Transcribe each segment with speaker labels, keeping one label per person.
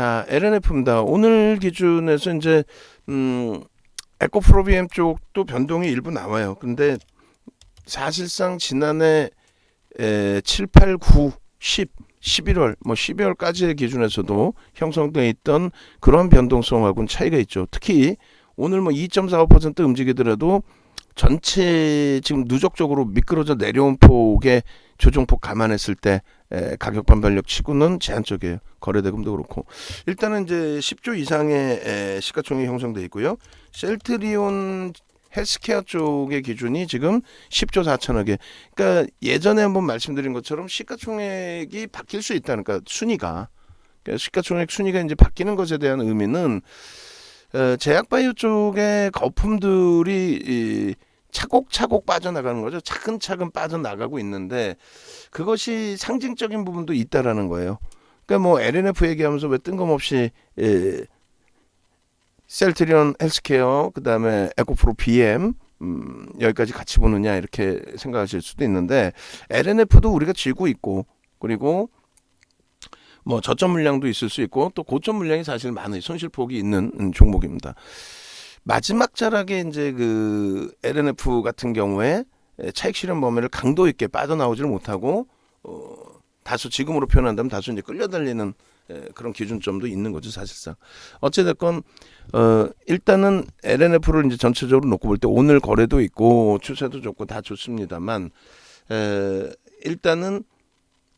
Speaker 1: 자, LNF입니다. 오늘 기준에서 이제 에코프로 BM 쪽도 변동이 일부 나와요. 근데 사실상 지난해 7, 8, 9, 10, 11월, 12월까지의 기준에서도 형성되어 있던 그런 변동성하고는 차이가 있죠. 특히 오늘 2.45% 움직이더라도 전체 지금 누적적으로 미끄러져 내려온 폭의 조정폭 감안했을 때 가격 반발력 치고는 제한적이에요. 거래대금도 그렇고 일단은 이제 10조 이상의 시가총액이 형성돼 있고요. 셀트리온 헬스케어 쪽의 기준이 지금 10조 4천억에, 그러니까 예전에 한번 말씀드린 것처럼 시가총액이 바뀔 수 있다는, 그러니까 순위가, 그러니까 시가총액 순위가 이제 바뀌는 것에 대한 의미는 제약바이오 쪽의 거품들이 차곡차곡 빠져나가는 거죠. 차근차근 빠져나가고 있는데 그것이 상징적인 부분도 있다라는 거예요. 그러니까 LNF 얘기하면서 왜 뜬금없이 셀트리온 헬스케어, 그 다음에 에코프로 BM 여기까지 같이 보느냐 이렇게 생각하실 수도 있는데, LNF도 우리가 쥐고 있고, 그리고 저점 물량도 있을 수 있고 또 고점 물량이 사실 많은 손실폭이 있는 종목입니다. 마지막 자락에 이제 그 LNF 같은 경우에 차익 실현 범위를 강도 있게 빠져나오지를 못하고 다소 지금으로 표현한다면 다소 이제 끌려달리는 그런 기준점도 있는 거죠, 사실상. 어찌됐건 일단은 LNF를 이제 전체적으로 놓고 볼 때 오늘 거래도 있고 추세도 좋고 다 좋습니다만, 일단은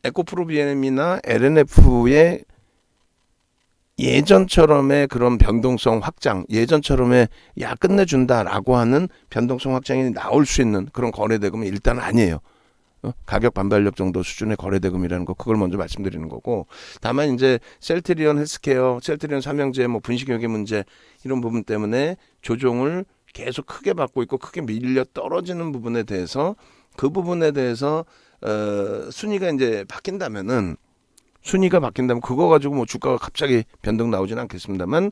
Speaker 1: 에코프로 BM이나 LNF의 예전처럼의 그런 변동성 확장, 예전처럼의 끝내준다라고 하는 변동성 확장이 나올 수 있는 그런 거래대금은 일단 아니에요. 가격 반발력 정도 수준의 거래대금이라는 거, 그걸 먼저 말씀드리는 거고, 다만 이제 셀트리온 헬스케어, 셀트리온 삼형제 분식회계 문제 이런 부분 때문에 조정을 계속 크게 받고 있고 크게 밀려 떨어지는 부분에 대해서, 그 부분에 대해서 순위가 이제 바뀐다면은, 그거 가지고 주가가 갑자기 변동 나오진 않겠습니다만,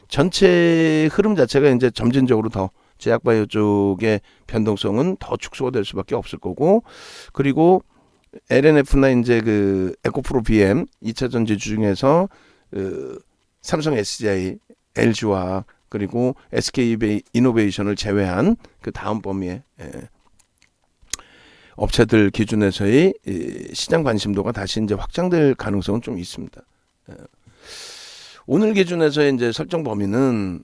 Speaker 1: 전체 흐름 자체가 이제 점진적으로 더 제약바이오 쪽의 변동성은 더 축소가 될 수밖에 없을 거고, 그리고 LNF나 이제 그 에코프로 BM 2차 전지주 중에서 삼성 SDI, LG화학, 그리고 SK 이노베이션을 제외한 그 다음 범위의 업체들 기준에서의 시장 관심도가 다시 이제 확장될 가능성은 좀 있습니다. 오늘 기준에서의 이제 설정 범위는,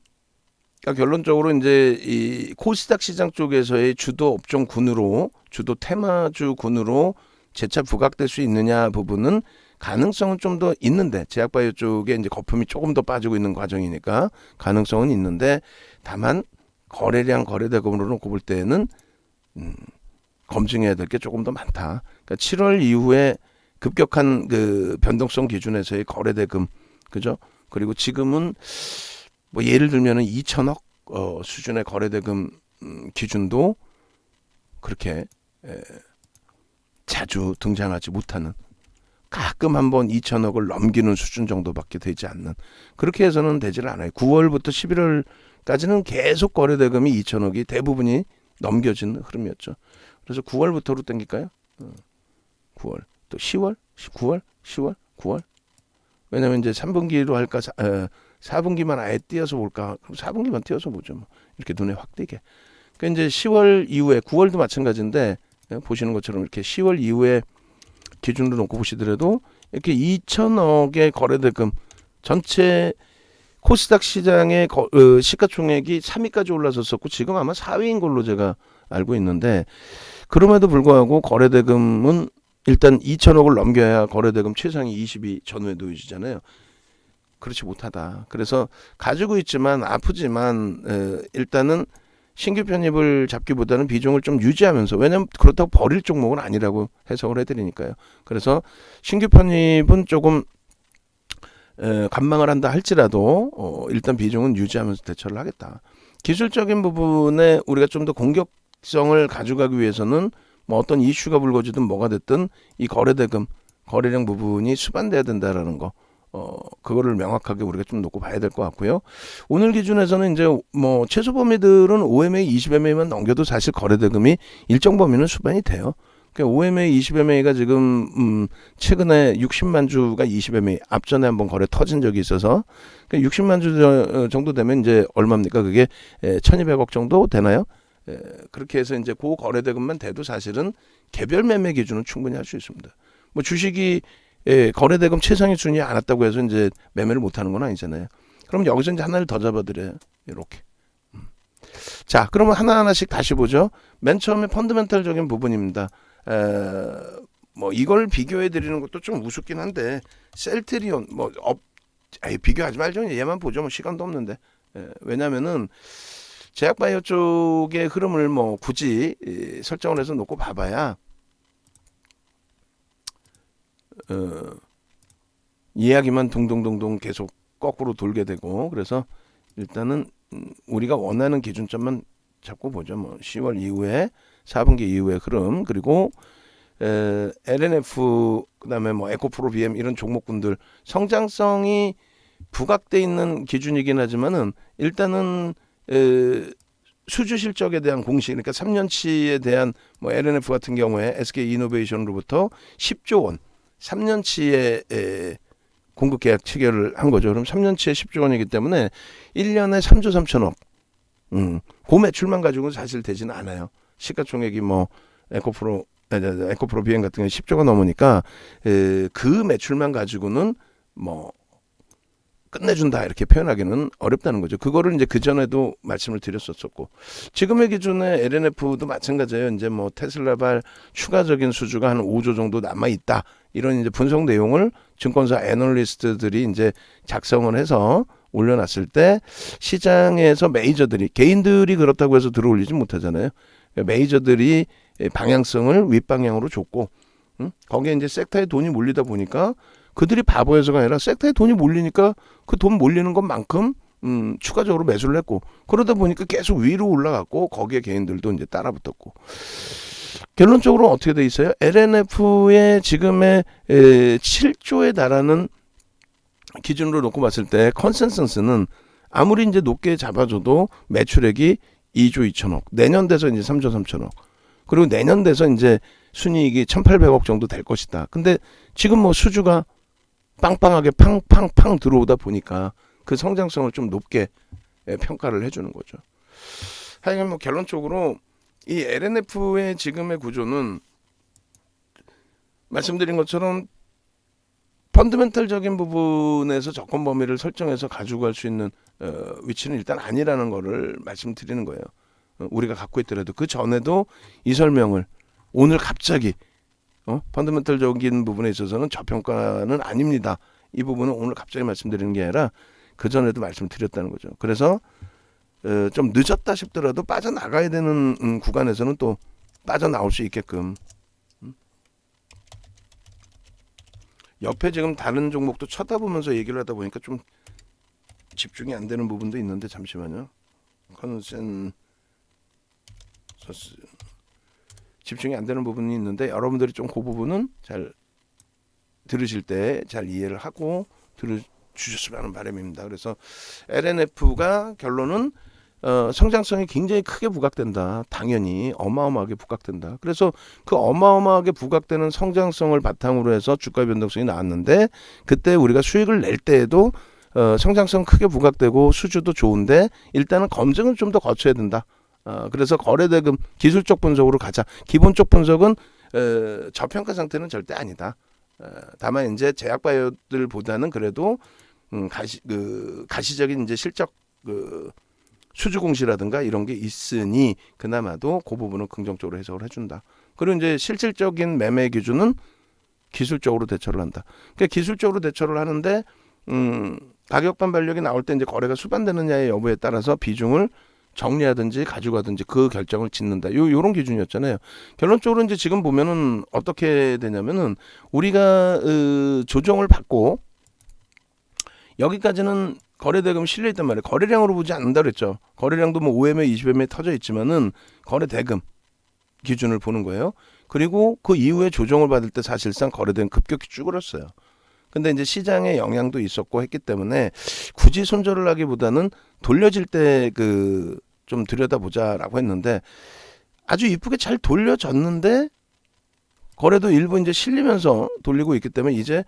Speaker 1: 그러니까 결론적으로 이제 이 코스닥 시장 쪽에서의 주도 업종 군으로, 주도 테마주 군으로 재차 부각될 수 있느냐 부분은 가능성은 좀 더 있는데, 제약바이오 쪽에 이제 거품이 조금 더 빠지고 있는 과정이니까 가능성은 있는데, 다만 거래량, 거래대금으로 놓고 볼 때는 검증해야 될 게 조금 더 많다. 그러니까 7월 이후에 급격한 그 변동성 기준에서의 거래대금, 그죠? 그리고 지금은 예를 들면은 2천억 수준의 거래대금 기준도 그렇게 자주 등장하지 못하는, 가끔 한번 2천억을 넘기는 수준 정도밖에 되지 않는, 그렇게 해서는 되질 않아요. 9월부터 11월까지는 계속 거래대금이 2천억이 대부분이 넘겨지는 흐름이었죠. 그래서 9월부터로 땡길까요? 9월, 또 10월, 9월, 10월, 9월. 왜냐면 이제 3분기로 할까, 4분기만 아예 띄어서 볼까? 그럼 4분기만 띄어서 보죠. 이렇게 눈에 확 띄게. 그러니까 이제 10월 이후에, 9월도 마찬가지인데, 보시는 것처럼 이렇게 10월 이후에 기준으로 놓고 보시더라도 이렇게 2천억의 거래대금, 전체 코스닥 시장의 시가총액이 3위까지 올라섰었고 지금 아마 4위인 걸로 제가 알고 있는데, 그럼에도 불구하고 거래대금은 일단 2천억을 넘겨야 거래대금 최상위 20위 전후에 놓여지잖아요. 그렇지 못하다. 그래서 가지고 있지만 아프지만 일단은 신규 편입을 잡기보다는 비중을 좀 유지하면서, 왜냐면 그렇다고 버릴 종목은 아니라고 해석을 해드리니까요. 그래서 신규 편입은 조금 관망을 한다 할지라도 일단 비중은 유지하면서 대처를 하겠다. 기술적인 부분에 우리가 좀 더 공격성을 가져가기 위해서는 어떤 이슈가 불거지든 뭐가 됐든 이 거래대금, 거래량 부분이 수반돼야 된다라는 거, 그거를 명확하게 우리가 좀 놓고 봐야 될 것 같고요. 오늘 기준에서는 이제 최소 범위들은 5MA, 20MA만 넘겨도 사실 거래대금이 일정 범위는 수반이 돼요. 그러니까 OMA, 20MA가 지금 최근에 60만 주가 20MA 앞전에 한번 거래 터진 적이 있어서 그러니까 60만 주 정도 되면 이제 얼마입니까? 그게 1,200억 정도 되나요? 그렇게 해서 이제 그 거래 대금만 돼도 사실은 개별 매매 기준은 충분히 할 수 있습니다. 뭐 주식이 거래 대금 최상위 순위 안 왔다고 해서 이제 매매를 못 하는 건 아니잖아요. 그럼 여기서 이제 하나를 더 잡아드려요. 이렇게. 자, 그러면 하나하나씩 다시 보죠. 맨 처음에 펀더멘털적인 부분입니다. 뭐 이걸 비교해 드리는 것도 좀 우습긴 한데 셀트리온 비교하지 말죠. 얘만 보죠. 뭐 시간도 없는데. 왜냐면은 제약바이오 쪽의 흐름을 뭐 굳이 설정을 해서 놓고 봐봐야 이야기만 둥둥둥둥 계속 거꾸로 돌게 되고 그래서 일단은 우리가 원하는 기준점만 잡고 보죠. 뭐 10월 이후에 4분기 이후의 흐름 그리고 LNF 그다음에 뭐 에코프로 BM 이런 종목군들 성장성이 부각돼 있는 기준이긴 하지만은 일단은 수주 실적에 대한 공시 그러니까 3년치에 대한 뭐 LNF 같은 경우에 SK 이노베이션으로부터 10조 원 3년치에 공급 계약 체결을 한 거죠. 그럼 3년치에 10조 원이기 때문에 1년에 3조 3천억. 그 매출만 가지고는 사실 되지는 않아요. 시가총액이 뭐 에코프로 비행 같은 경우에 10조가 넘으니까 그 매출만 가지고는 뭐 끝내준다 이렇게 표현하기는 어렵다는 거죠. 그거를 이제 그 전에도 말씀을 드렸었고 지금의 기준에 LNF도 마찬가지예요. 이제 뭐 테슬라발 추가적인 수주가 한 5조 정도 남아 있다. 이런 이제 분석 내용을 증권사 애널리스트들이 이제 작성을 해서 올려놨을 때 시장에서 메이저들이 개인들이 그렇다고 해서 들어올리지 못하잖아요. 메이저들이 방향성을 윗방향으로 줬고 거기에 이제 섹터에 돈이 몰리다 보니까 그들이 바보여서가 아니라 섹터에 돈이 몰리니까 그 돈 몰리는 것만큼 추가적으로 매수를 했고 그러다 보니까 계속 위로 올라갔고 거기에 개인들도 이제 따라붙었고 결론적으로 어떻게 돼 있어요? LNF의 지금의 7조에 달하는 기준으로 놓고 봤을 때 컨센서스는 아무리 이제 높게 잡아줘도 매출액이 2조 2천억 내년 돼서 이제 3조 3천억 그리고 내년 돼서 이제 순이익이 1,800억 정도 될 것이다. 근데 지금 뭐 수주가 빵빵하게 팡팡팡 들어오다 보니까 그 성장성을 좀 높게 평가를 해주는 거죠. 하여간 뭐 결론적으로 이 LNF의 지금의 구조는 말씀드린 것처럼 펀더멘털적인 부분에서 접근 범위를 설정해서 가지고 갈 수 있는 위치는 일단 아니라는 거를 말씀드리는 거예요. 우리가 갖고 있더라도 그 전에도 이 설명을 오늘 갑자기 펀더멘털적인 부분에 있어서는 저평가는 아닙니다. 이 부분은 오늘 갑자기 말씀드리는 게 아니라 그 전에도 말씀드렸다는 거죠. 그래서 좀 늦었다 싶더라도 빠져나가야 되는 구간에서는 또 빠져나올 수 있게끔 옆에 지금 다른 종목도 쳐다보면서 얘기를 하다 보니까 좀 집중이 안 되는 부분도 있는데 잠시만요. 컨센서스 집중이 안 되는 부분이 있는데 여러분들이 좀 그 부분은 잘 들으실 때 잘 이해를 하고 들어주셨으면 하는 바람입니다. 그래서 LNF가 결론은 성장성이 굉장히 크게 부각된다. 당연히 어마어마하게 부각된다. 그래서 그 어마어마하게 부각되는 성장성을 바탕으로 해서 주가 변동성이 나왔는데 그때 우리가 수익을 낼 때에도 성장성 크게 부각되고 수주도 좋은데 일단은 검증은 좀 더 거쳐야 된다. 그래서 거래대금 기술적 분석으로 가자. 기본적 분석은 저평가 상태는 절대 아니다. 다만 이제 제약바이오들보다는 그래도 가시적인 이제 실적 수주 공시라든가 이런 게 있으니 그나마도 그 부분은 긍정적으로 해석을 해준다. 그리고 이제 실질적인 매매 기준은 기술적으로 대처를 한다. 그러니까 기술적으로 대처를 하는데 가격 반발력이 나올 때 이제 거래가 수반되느냐의 여부에 따라서 비중을 정리하든지 가져가든지 그 결정을 짓는다. 요런 기준이었잖아요. 결론적으로 이제 지금 보면은 어떻게 되냐면은 우리가 조정을 받고 여기까지는 거래대금 실려 있단 말이에요. 거래량으로 보지 않는다 그랬죠. 거래량도 뭐 5MA, 20MA 터져 있지만은 거래대금 기준을 보는 거예요. 그리고 그 이후에 조정을 받을 때 사실상 거래대금 급격히 쭈그렸어요. 근데 이제 시장의 영향도 있었고 했기 때문에 굳이 손절을 하기보다는 돌려질 때 좀 들여다보자라고 했는데 아주 이쁘게 잘 돌려졌는데 거래도 일부 이제 실리면서 돌리고 있기 때문에 이제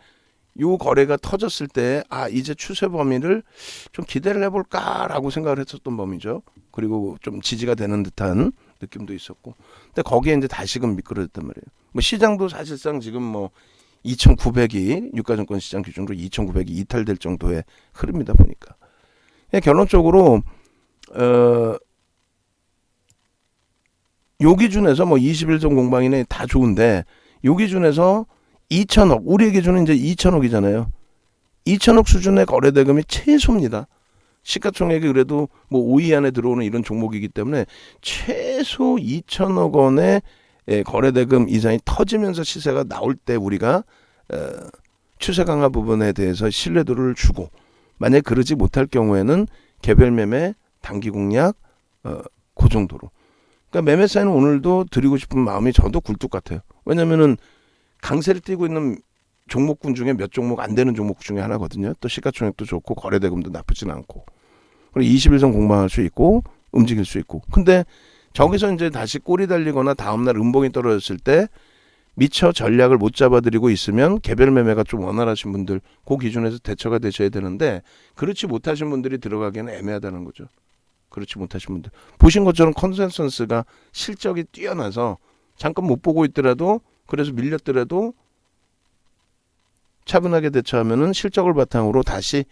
Speaker 1: 요 거래가 터졌을 때 이제 추세 범위를 좀 기대를 해볼까라고 생각을 했었던 범위죠. 그리고 좀 지지가 되는 듯한 느낌도 있었고, 근데 거기에 이제 다시금 미끄러졌단 말이에요. 뭐 시장도 사실상 지금 뭐 2,900이 유가증권 시장 기준으로 2,900이 이탈될 정도의 흐름이다 보니까 결론적으로 요 기준에서 뭐 21선 공방이네 다 좋은데, 요 기준에서 2천억, 우리 기준은 이제 2천억이잖아요. 2천억 수준의 거래 대금이 최소입니다. 시가총액이 그래도 뭐 5위 안에 들어오는 이런 종목이기 때문에 최소 2천억 원의 거래 대금 이상이 터지면서 시세가 나올 때 우리가 추세 강화 부분에 대해서 신뢰도를 주고, 만약 그러지 못할 경우에는 개별 매매, 단기 공략 그 정도로. 그러니까 매매 사인은 오늘도 드리고 싶은 마음이 저도 굴뚝 같아요. 왜냐면은 강세를 띄고 있는 종목군 중에 몇 종목 안 되는 종목 중에 하나거든요. 또 시가총액도 좋고 거래 대금도 나쁘진 않고, 그리고 21선 공방할 수 있고 움직일 수 있고. 근데 저기서 이제 다시 꼬리 달리거나 다음날 음봉이 떨어졌을 때 미처 전략을 못 잡아드리고 있으면 개별 매매가 좀 원활하신 분들 그 기준에서 대처가 되셔야 되는데, 그렇지 못하신 분들이 들어가기에는 애매하다는 거죠. 그렇지 못하신 분들, 보신 것처럼 컨센서스가 실적이 뛰어나서 잠깐 못 보고 있더라도, 그래서 밀렸더라도 차분하게 대처하면은 실적을 바탕으로 다시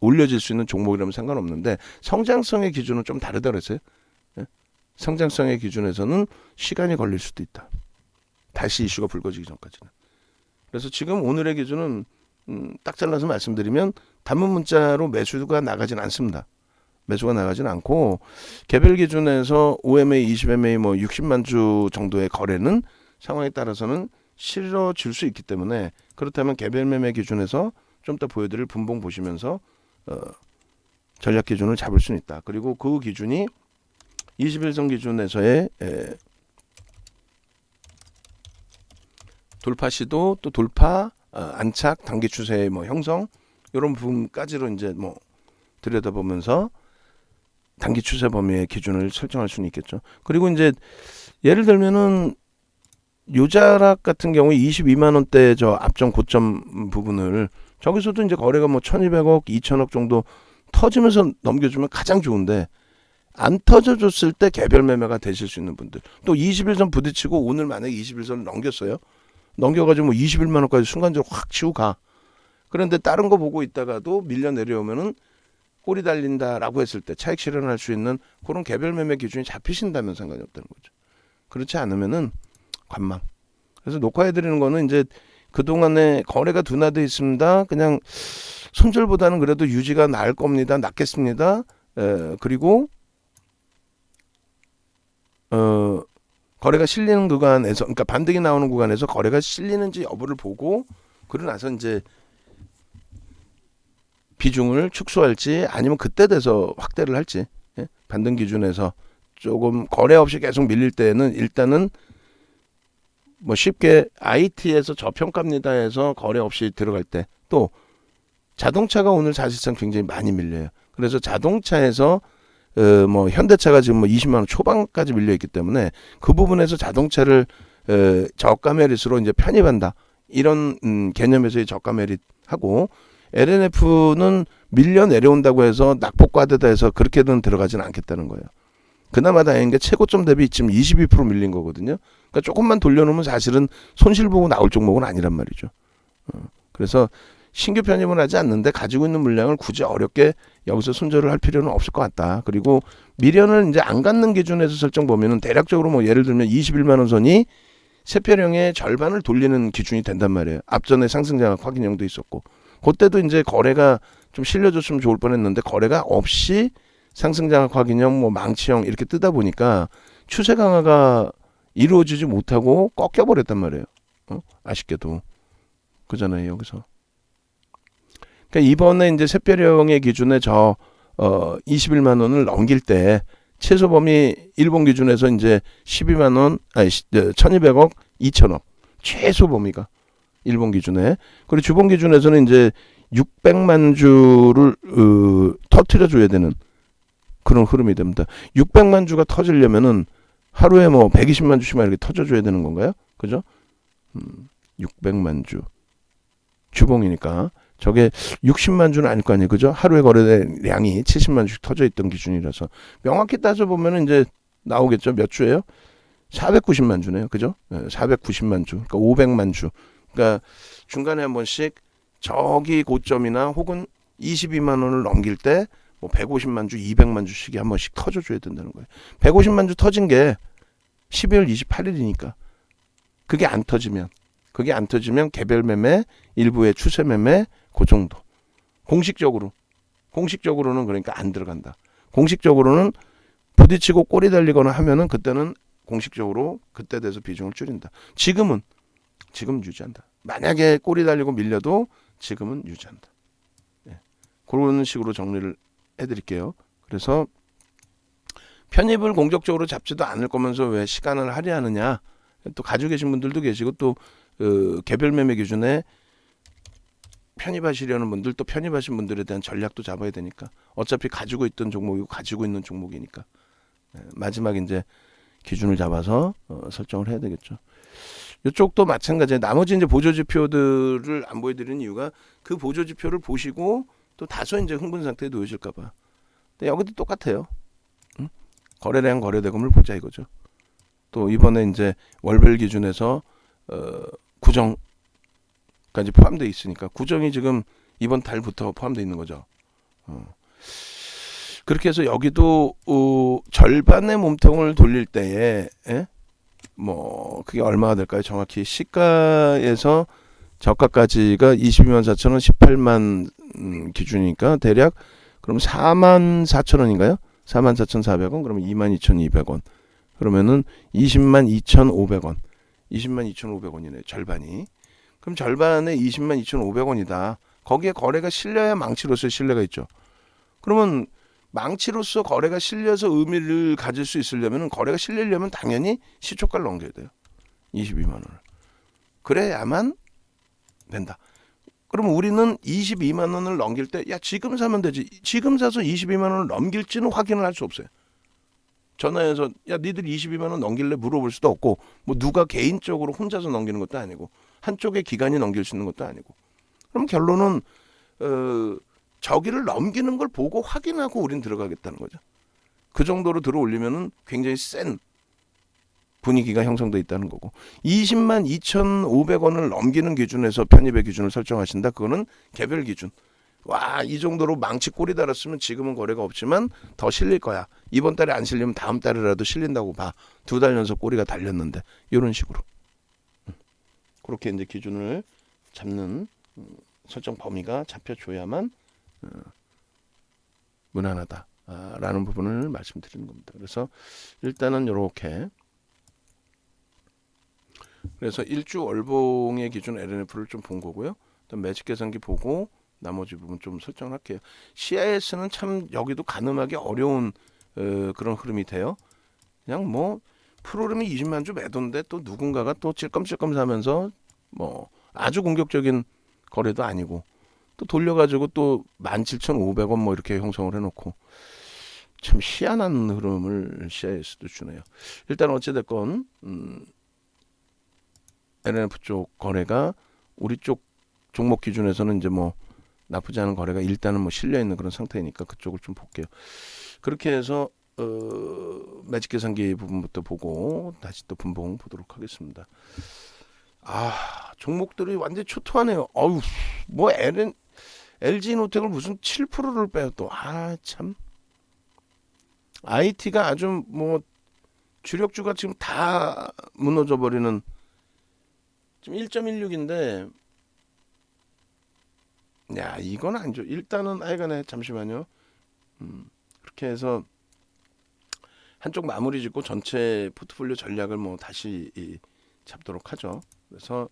Speaker 1: 올려질 수 있는 종목이라면 상관없는데, 성장성의 기준은 좀 다르다 그랬어요. 성장성의 기준에서는 시간이 걸릴 수도 있다. 다시 이슈가 불거지기 전까지는. 그래서 지금 오늘의 기준은 딱 잘라서 말씀드리면 단문 문자로 매수가 나가진 않습니다. 매수가 나가진 않고, 개별 기준에서 5MA, 20MA 뭐 60만 주 정도의 거래는 상황에 따라서는 실어질 수 있기 때문에, 그렇다면 개별 매매 기준에서 좀 더 보여드릴 분봉 보시면서 전략 기준을 잡을 수는 있다. 그리고 그 기준이 21선 기준에서의 돌파 시도, 또 돌파, 안착, 단기 추세의 뭐 형성, 이런 부분까지로 이제 뭐 들여다보면서 단기 추세 범위의 기준을 설정할 수는 있겠죠. 그리고 이제 예를 들면은 요자락 같은 경우에 22만 원대 저 앞전 고점 부분을 저기서도 이제 거래가 뭐 1,200억, 2,000억 정도 터지면서 넘겨주면 가장 좋은데, 안 터져줬을 때 개별 매매가 되실 수 있는 분들, 또 21선 부딪히고 오늘 만약에 21선을 넘겼어요. 넘겨가지고 뭐 21만 원까지 순간적으로 확 치고 가. 그런데 다른 거 보고 있다가도 밀려 내려오면은 꼬리 달린다라고 했을 때 차익 실현할 수 있는 그런 개별 매매 기준이 잡히신다면 상관이 없다는 거죠. 그렇지 않으면은 관망. 그래서 녹화해드리는 거는 이제 그동안에 거래가 둔화되어 있습니다. 그냥 손절보다는 그래도 유지가 나을 겁니다. 낫겠습니다. 그리고 거래가 실리는 구간에서, 그러니까 반등이 나오는 구간에서 거래가 실리는지 여부를 보고, 그러고 나서 이제 비중을 축소할지 아니면 그때 돼서 확대를 할지, 반등 기준에서 조금 거래 없이 계속 밀릴 때는 일단은 뭐 쉽게 IT에서 저평가입니다 해서 거래 없이 들어갈 때, 또 자동차가 오늘 사실상 굉장히 많이 밀려요. 그래서 자동차에서 뭐 현대차가 지금 뭐 20만 원 초반까지 밀려 있기 때문에 그 부분에서 자동차를 저가 메릿으로 이제 편입한다, 이런 개념에서의 저가 메릿하고, LNF는 밀려 내려온다고 해서 낙폭과대다 해서 그렇게는 들어가지는 않겠다는 거예요. 그나마 다행인 게 최고점 대비 지금 22% 밀린 거거든요. 그러니까 조금만 돌려놓으면 사실은 손실 보고 나올 종목은 아니란 말이죠. 그래서 신규 편입은 하지 않는데 가지고 있는 물량을 굳이 어렵게 여기서 손절을 할 필요는 없을 것 같다. 그리고 미련을 이제 안 갖는 기준에서 설정 보면은 대략적으로 뭐 예를 들면 21만 원 선이 세표령의 절반을 돌리는 기준이 된단 말이에요. 앞전에 상승장악 확인형도 있었고, 그때도 이제 거래가 좀 실려줬으면 좋을 뻔했는데 거래가 없이 상승장악 확인형, 뭐 망치형 이렇게 뜨다 보니까 추세 강화가 이루어지지 못하고 꺾여버렸단 말이에요. 아쉽게도. 그잖아요, 여기서. 그러니까 이번에 이제 세표령의 기준에 21만 원을 넘길 때 최소 범위 일본 기준에서 이제 12만 원, 1,200억, 2,000억 최소 범위가 일본 기준에, 그리고 주본 기준에서는 이제 600만 주를 터트려 줘야 되는 그런 흐름이 됩니다. 600만 주가 터지려면은 하루에 뭐 120만 주씩만 이렇게 터져줘야 되는 건가요? 그죠? 600만 주 주봉이니까 저게 60만 주는 아닐 거 아니에요. 그죠? 하루에 거래량이 70만 주씩 터져 있던 기준이라서 명확히 따져보면 이제 나오겠죠. 몇 주예요? 490만 주네요. 그죠? 490만 주. 그러니까 500만 주. 그러니까 중간에 한 번씩 저기 고점이나 혹은 22만 원을 넘길 때 뭐 150만 주, 200만 주씩이 한 번씩 터져줘야 된다는 거예요. 150만 주 터진 게 12월 28일이니까 그게 안 터지면 개별 매매, 일부의 추세 매매 그 정도. 공식적으로는 그러니까 안 들어간다. 공식적으로는 부딪히고 꼬리 달리거나 하면은 그때는 공식적으로 그때 돼서 비중을 줄인다. 지금 유지한다. 만약에 꼬리 달리고 밀려도 지금은 유지한다. 예. 그런 식으로 정리를 해드릴게요. 그래서 편입을 공격적으로 잡지도 않을 거면서 왜 시간을 할애하느냐. 또 가지고 계신 분들도 계시고 또 개별 매매 기준에 편입하시려는 분들 또 편입하신 분들에 대한 전략도 잡아야 되니까 어차피 가지고 있던 종목이고 가지고 있는 종목이니까 마지막 이제 기준을 잡아서 설정을 해야 되겠죠. 이쪽도 마찬가지예요. 나머지 이제 보조지표들을 안 보여드리는 이유가 그 보조지표를 보시고 또 다소 이제 흥분 상태에 놓이실까봐. 근데 여기도 똑같아요. 거래량 거래대금을 보자 이거죠. 또 이번에 이제 월별 기준에서 구정까지 포함되어 있으니까 구정이 지금 이번 달부터 포함되어 있는 거죠. 그렇게 해서 여기도 절반의 몸통을 돌릴 때에 뭐 그게 얼마가 될까요? 정확히 시가에서 저가까지가 22만 4천원 18만 기준이니까 대략 그럼 44,000원인가요? 44,400원 그러면 22,200원 그러면은 20만 2,500원 20만 2,500원이네 절반이. 그럼 절반에 20만 2,500원이다. 거기에 거래가 실려야 망치로서의 신뢰가 있죠. 그러면 망치로서 거래가 실려서 의미를 가질 수 있으려면 거래가 실리려면 당연히 시초가를 넘겨야 돼요. 22만 원을. 그래야만 된다. 그럼 우리는 22만 원을 넘길 때 야 지금 사면 되지. 지금 사서 22만 원을 넘길지는 확인을 할 수 없어요. 전화해서 야 니들 22만 원 넘길래 물어볼 수도 없고 뭐 누가 개인적으로 혼자서 넘기는 것도 아니고 한쪽의 기관이 넘길 수 있는 것도 아니고 그럼 결론은 저기를 넘기는 걸 보고 확인하고 우린 들어가겠다는 거죠. 그 정도로 들어올리면은 굉장히 센 분위기가 형성돼 있다는 거고 20만 2,500원을 넘기는 기준에서 편입의 기준을 설정하신다. 그거는 개별 기준. 와, 이 정도로 망치 꼬리 달았으면 지금은 거래가 없지만 더 실릴 거야. 이번 달에 안 실리면 다음 달이라도 실린다고 봐. 2달 연속 꼬리가 달렸는데 이런 식으로. 그렇게 이제 기준을 잡는 설정 범위가 잡혀줘야만 무난하다라는 부분을 말씀드리는 겁니다. 그래서 일단은 이렇게 그래서 일주 월봉의 기준 LNF를 좀 본 거고요. 또 매직 계산기 보고 나머지 부분 좀 설정을 할게요. CIS는 참 여기도 가늠하기 어려운 그런 흐름이 돼요. 그냥 뭐 프로그램이 20만 주 매도인데 또 누군가가 또 찔끔찔끔 사면서 뭐 아주 공격적인 거래도 아니고 또 돌려가지고 또 17,500원 뭐 이렇게 형성을 해놓고 참 희한한 흐름을 CIS도 주네요. 일단 어찌됐건 LNF 쪽 거래가 우리 쪽 종목 기준에서는 이제 뭐 나쁘지 않은 거래가 일단은 뭐 실려 있는 그런 상태니까 그쪽을 좀 볼게요. 그렇게 해서 매직 계산기 부분부터 보고 다시 또 분봉 보도록 하겠습니다. 아, 종목들이 완전 초토하네요. 어우, 뭐 LG노텍을 무슨 7%를 빼요 또. 아, 참. IT가 아주 뭐 주력주가 지금 다 무너져 버리는 지금 1.16인데 야, 이건 안 좋아. 일단은 하여간에 잠시만요. 그렇게 해서 한쪽 마무리 짓고 전체 포트폴리오 전략을 뭐 다시 잡도록 하죠. 그래서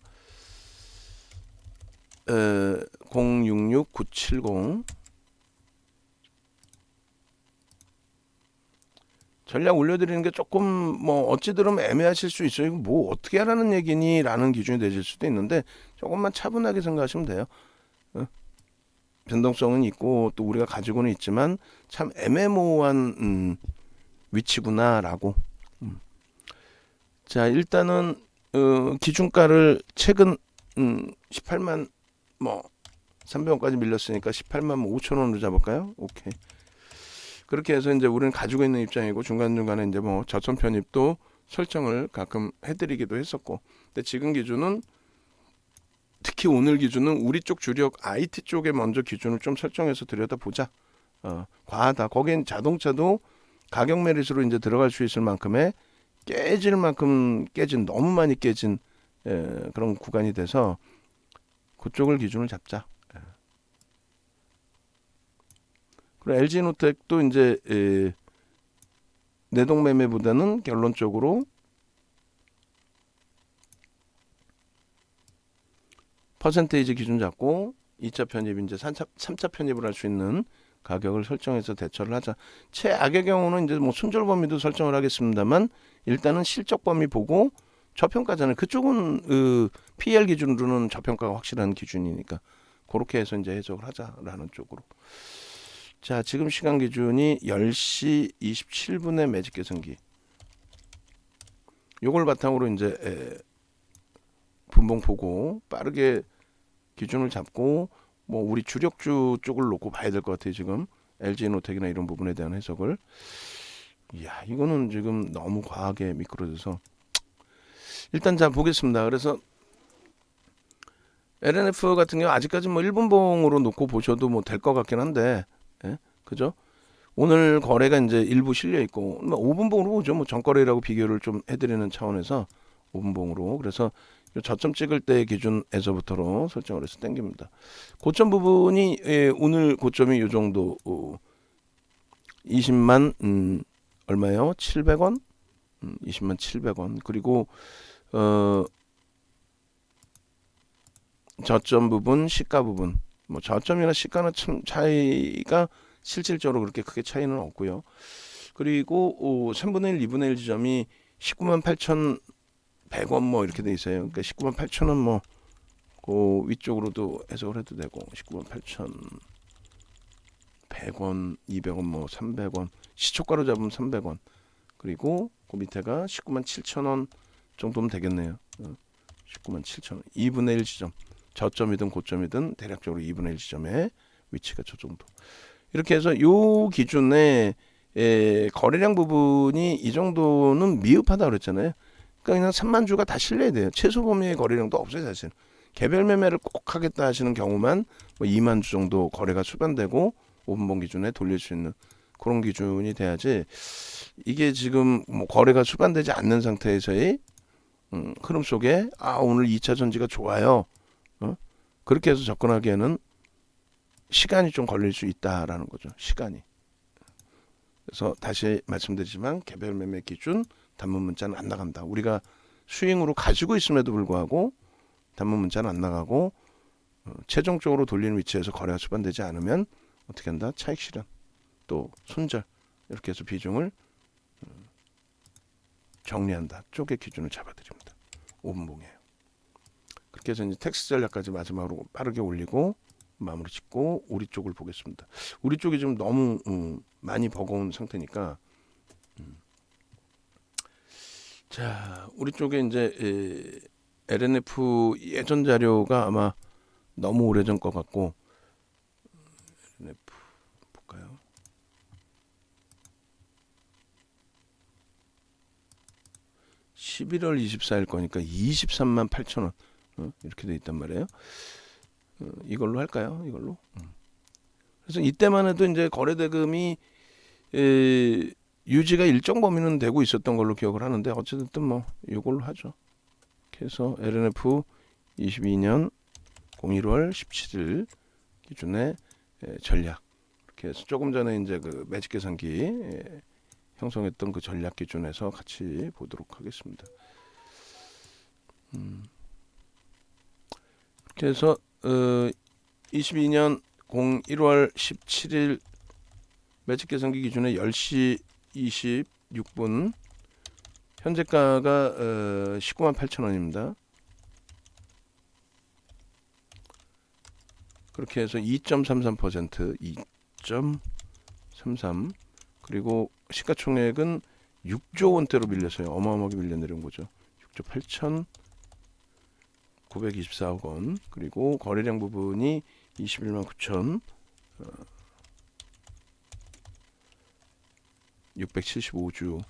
Speaker 1: 066970 전략 올려드리는 게 조금 뭐 어찌 들으면 애매하실 수 있어요. 이거 뭐 어떻게 하라는 얘기니? 라는 기준이 되실 수도 있는데 조금만 차분하게 생각하시면 돼요. 변동성은 있고 또 우리가 가지고는 있지만 참 애매모호한 위치구나라고. 자, 일단은 기준가를 최근 18만 뭐 300원까지 밀렸으니까 18만 5천 원으로 잡을까요? 오케이. 그렇게 해서 이제 우리는 가지고 있는 입장이고 중간중간에 이제 뭐 저점 편입도 설정을 가끔 해드리기도 했었고, 근데 지금 기준은 특히 오늘 기준은 우리 쪽 주력 IT 쪽에 먼저 기준을 좀 설정해서 들여다보자. 과하다. 거긴 자동차도 가격 메리트로 이제 들어갈 수 있을 만큼의 깨질 만큼 깨진, 너무 많이 깨진 그런 구간이 돼서 그쪽을 기준을 잡자. 그리고 LG노텍도 이제 내동 매매보다는 결론적으로 퍼센테이지 기준 잡고 2차 편입 이제 3차 편입을 할 수 있는 가격을 설정해서 대처를 하자. 최악의 경우는 이제 뭐 손절 범위도 설정을 하겠습니다만 일단은 실적 범위 보고 저평가잖아요. 그쪽은 PL 기준으로는 저평가가 확실한 기준이니까 그렇게 해서 이제 해석을 하자라는 쪽으로. 자, 지금 시간 기준이 10시 27분의 매직 계산기. 요걸 바탕으로 이제 분봉 보고 빠르게 기준을 잡고 뭐 우리 주력주 쪽을 놓고 봐야 될 것 같아요. 지금 LG노텍이나 이런 부분에 대한 해석을. 이야, 이거는 지금 너무 과하게 미끄러져서 일단 자 보겠습니다. 그래서 LNF 같은 경우 아직까지 뭐 1분봉으로 놓고 보셔도 뭐 될 것 같긴 한데, 예? 그죠? 오늘 거래가 이제 일부 실려 있고, 뭐 5분봉으로 보죠. 뭐 전거래라고 비교를 좀 해드리는 차원에서 5분봉으로. 그래서 저점 찍을 때 기준에서부터로 설정을 해서 당깁니다. 고점 부분이 오늘 고점이 이 정도 20만 얼마요? 700원? 20만 700원. 그리고 저점 부분, 시가 부분. 뭐 저점이나 시가는 참 차이가 실질적으로 그렇게 크게 차이는 없고요. 그리고 3분의 1, 2분의 1 지점이 19만 8,100원 뭐 이렇게 돼 있어요. 그러니까 19만 8천원 뭐 그 위쪽으로도 해석을 해도 되고 19만 8,100원, 200원 뭐 300원 시초가로 잡으면 300원. 그리고 그 밑에가 19만 7천원 정도면 되겠네요. 19만 7천원 2분의 1 지점. 저점이든 고점이든 대략적으로 2분의 1 지점의 위치가 저 정도. 이렇게 해서 요 기준에 거래량 부분이 이 정도는 미흡하다 그랬잖아요. 그러니까 그냥 3만 주가 다 실려야 돼요. 최소 범위의 거래량도 없어요, 사실. 개별 매매를 꼭 하겠다 하시는 경우만 뭐 2만 주 정도 거래가 수반되고 5분봉 기준에 돌릴 수 있는 그런 기준이 돼야지. 이게 지금 뭐 거래가 수반되지 않는 상태에서의 흐름 속에 오늘 2차 전지가 좋아요. 그렇게 해서 접근하기에는 시간이 좀 걸릴 수 있다라는 거죠. 시간이. 그래서 다시 말씀드리지만 개별 매매 기준 단문 문자는 안 나간다. 우리가 스윙으로 가지고 있음에도 불구하고 단문 문자는 안 나가고 최종적으로 돌리는 위치에서 거래가 수반되지 않으면 어떻게 한다? 차익 실현 또 손절 이렇게 해서 비중을 정리한다. 쪽의 기준을 잡아드립니다. 5분봉이에요. 그렇게 해서 이제 텍스 전략까지 마지막으로 빠르게 올리고 마무리 짓고 우리 쪽을 보겠습니다. 우리 쪽이 지금 너무 많이 버거운 상태니까 자, 우리 쪽에 이제 LNF 예전 자료가 아마 너무 오래전 것 같고 LNF 볼까요? (11월 24일) 거니까 23만 8천원 이렇게 돼 있단 말이에요. 이걸로 할까요? 이걸로. 그래서 이때만 해도 이제 거래대금이 유지가 일정 범위는 되고 있었던 걸로 기억을 하는데 어쨌든 뭐 이걸로 하죠. 그래서 LNF 22년 01월 17일 기준의 전략. 이렇게 해서 조금 전에 이제 그 매직 계산기 형성했던 그 전략 기준에서 같이 보도록 하겠습니다. 이렇게 해서 22년 01월 17일 매직 계산기 기준에 10시 26분 현재가가 19만 8천원입니다. 그렇게 해서 2.33% 2.33 그리고 시가총액은 6조 원대로 밀려서요. 어마어마하게 밀려내려온 거죠. 6조 924억 원. 그리고 거래량 부분이 21만 9천 675주.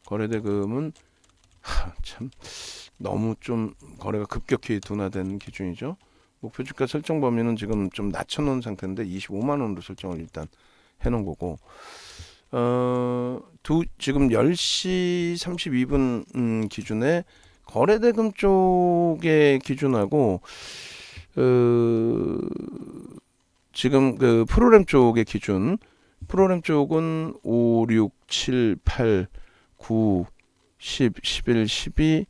Speaker 1: 거래대금은 참 너무 좀 거래가 급격히 둔화된 기준이죠. 목표 주가 설정 범위는 지금 좀 낮춰놓은 상태인데 25만 원으로 설정을 일단 해놓은 거고, 지금 10시 32분 기준에 거래대금 쪽의 기준하고 지금 그 프로그램 쪽의 기준, 프로그램 쪽은 5, 6, 7, 8, 9, 10, 11, 12,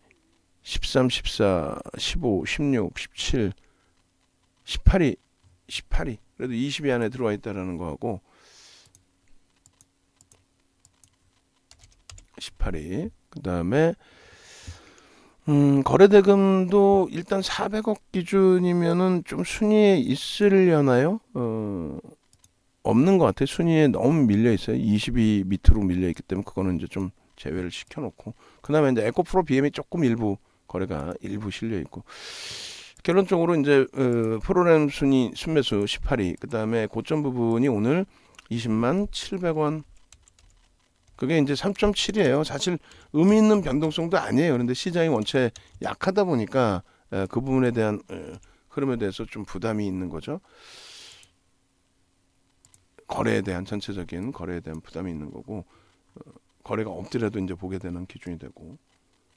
Speaker 1: 13, 14, 15, 16, 17, 18이 그래도 20위 안에 들어와 있다라는 거하고 18위. 그 다음에 거래대금도 일단 400억 기준이면은 좀 순위에 있으려나요? 없는 것 같아요. 순위에 너무 밀려 있어요. 20위 밑으로 밀려 있기 때문에 그거는 이제 좀 제외를 시켜놓고, 그다음에 이제 에코프로 BM이 조금 일부 거래가 일부 실려 있고, 결론적으로 이제 프로그램 순위 순매수 18위, 그다음에 고점 부분이 오늘 20만 700원. 그게 이제 3.7이에요. 사실 의미 있는 변동성도 아니에요. 그런데 시장이 원체 약하다 보니까 그 부분에 대한 흐름에 대해서 좀 부담이 있는 거죠. 거래에 대한 전체적인 거래에 대한 부담이 있는 거고, 거래가 없더라도 이제 보게 되는 기준이 되고,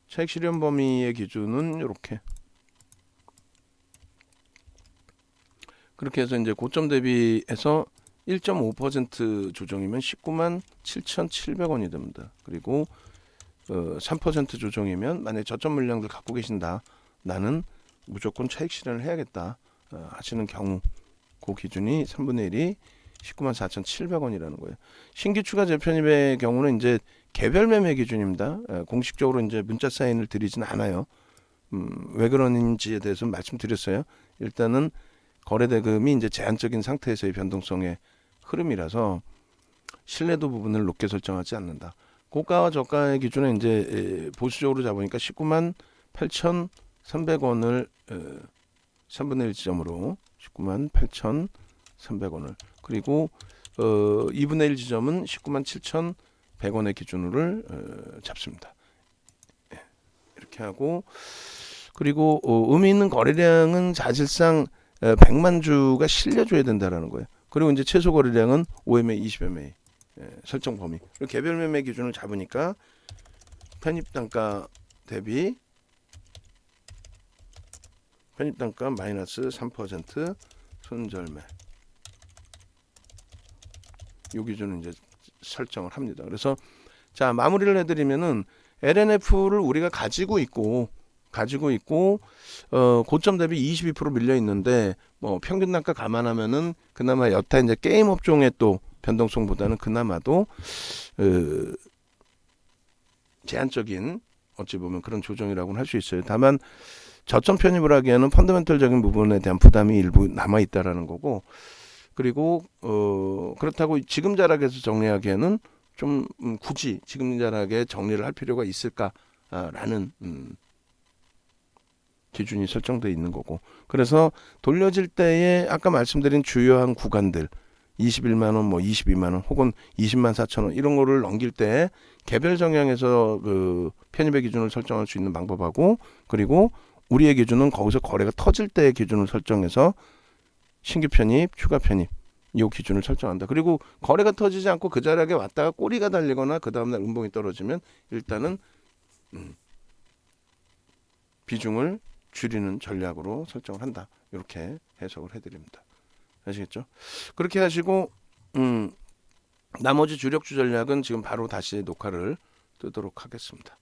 Speaker 1: 차익 실현 범위의 기준은 이렇게 그렇게 해서 이제 고점 대비해서 1.5% 조정이면 19만 7,700원이 됩니다. 그리고 3% 조정이면 만약에 저점 물량들 갖고 계신다, 나는 무조건 차익 실현을 해야겠다 하시는 경우, 그 기준이 3분의 1이 19만 4,700원이라는 거예요. 신규 추가 재편입의 경우는 이제 개별 매매 기준입니다. 공식적으로 이제 문자 사인을 드리진 않아요. 왜 그런지에 대해서 말씀드렸어요. 일단은 거래대금이 이제 제한적인 상태에서의 변동성의 흐름이라서 신뢰도 부분을 높게 설정하지 않는다. 고가와 저가의 기준은 이제 보수적으로 잡으니까 19만 8,300원을 3분의 1 지점으로 19만 8,300원을, 그리고 2분의 1 지점은 19만 7,100원의 기준으로 잡습니다. 이렇게 하고, 그리고 의미 있는 거래량은 사실상 100만 주가 실려줘야 된다라는 거예요. 그리고 이제 최소 거래량은 5MA, 20MA 설정 범위. 그리고 개별 매매 기준을 잡으니까 편입 단가 대비 편입 단가 마이너스 3% 손절매, 이 기준을 이제 설정을 합니다. 그래서 자, 마무리를 해드리면은 LNF를 우리가 가지고 있고 고점 대비 22% 밀려 있는데, 뭐 평균 단가 감안하면은 그나마 여타 이제 게임 업종의 또 변동성보다는 그나마도 제한적인 어찌 보면 그런 조정이라고는 할 수 있어요. 다만 저점 편입을 하기에는 펀더멘털적인 부분에 대한 부담이 일부 남아 있다라는 거고, 그리고 그렇다고 지금 자락에서 정리하기에는 좀 굳이 지금 자락에 정리를 할 필요가 있을까라는 기준이 설정되어 있는 거고, 그래서 돌려질 때에 아까 말씀드린 주요한 구간들 21만 원, 뭐 22만 원, 혹은 20만 4천 원 이런 거를 넘길 때 개별 정량에서 그 편입의 기준을 설정할 수 있는 방법하고, 그리고 우리의 기준은 거기서 거래가 터질 때의 기준을 설정해서 신규 편입, 추가 편입 이 기준을 설정한다. 그리고 거래가 터지지 않고 그 자리에 왔다가 꼬리가 달리거나 그 다음날 음봉이 떨어지면 일단은 비중을 줄이는 전략으로 설정을 한다. 이렇게 해석을 해드립니다. 아시겠죠? 그렇게 하시고 나머지 주력주 전략은 지금 바로 다시 녹화를 뜨도록 하겠습니다.